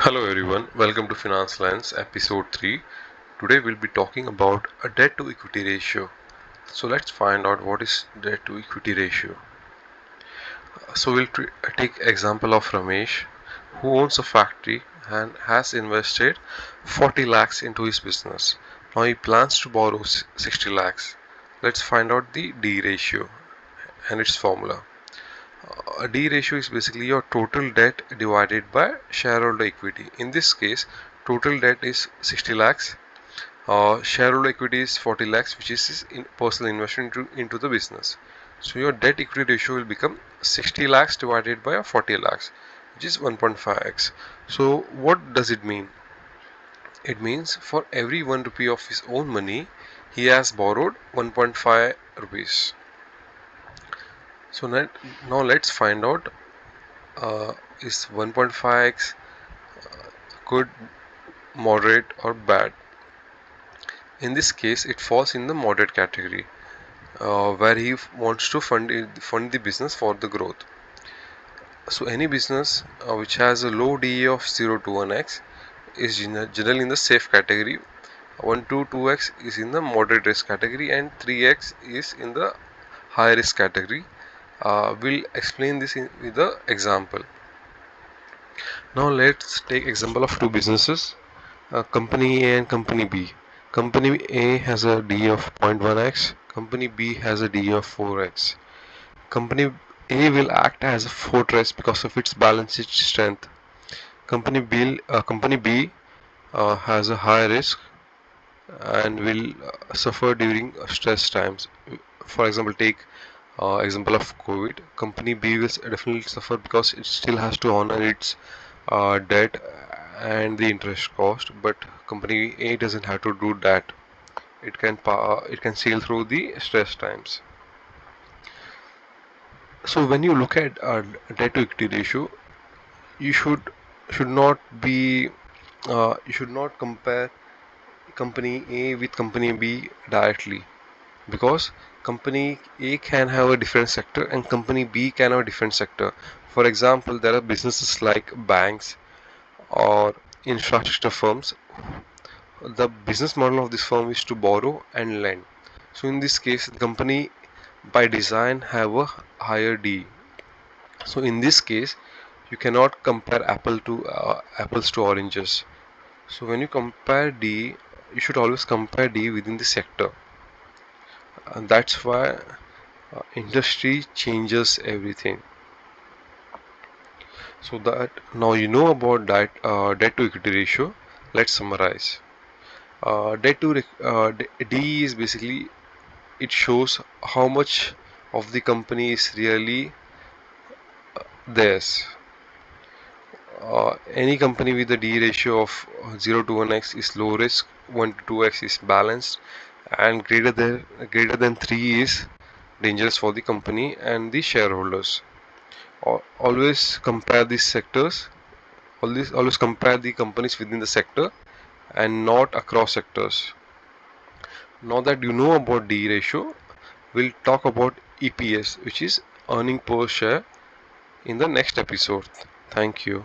Hello everyone, welcome to Finance Lens episode 3. Today we'll be talking about a debt to equity ratio. So let's find out what is debt to equity ratio. So we'll take example of Ramesh who owns a factory and has invested 40 lakhs into his business. Now he plans to borrow 60 lakhs. Let's find out the D ratio and its formula. A D ratio is basically your total debt divided by shareholder equity. In this case, total debt is 60 lakhs. Shareholder equity is 40 lakhs, which is his personal investment into the business. So your debt equity ratio will become 60 lakhs divided by 40 lakhs, which is 1.5x. So what does it mean? It means for every 1 rupee of his own money, he has borrowed 1.5 rupees. So now let's find out, is 1.5x good, moderate, or bad. In this case, it falls in the moderate category, where he wants to fund the business for the growth. So any business which has a low DA of 0 to 1x is generally in the safe category. 1 to 2x is in the moderate risk category, and 3x is in the high risk category. We'll explain this with the example. Now let's take example of two businesses, company A and company B. Company A has a D of 0.1x, company B has a D of 4x. Company A will act as a fortress because of its balance sheet strength. Company B has a high risk and will suffer during stress times. For example, take example of COVID. Company B will definitely suffer because it still has to honor its debt and the interest cost, but company A doesn't have to do that. It can sail through the stress times. So when you look at debt to equity ratio, you should not be you should not compare company A with company B directly, because company A can have a different sector and company B can have a different sector. For example, there are businesses like banks or infrastructure firms. The business model of this firm is to borrow and lend. So in this case, the company by design have a higher D. So in this case, you cannot compare apples to oranges. So when you compare D, you should always compare D within the sector, and that's why industry changes everything. So that now you know about that debt to equity ratio. Let's summarize. D is basically, it shows how much of the company is really theirs. Any company with a D ratio of 0 to 1x is low risk, 1 to 2x is balanced, and greater than 3 is dangerous for the company and the shareholders. Always compare these sectors. Always compare the companies within the sector and not across sectors. Now that you know about D ratio, we'll talk about EPS, which is earning per share, in the next episode. Thank you.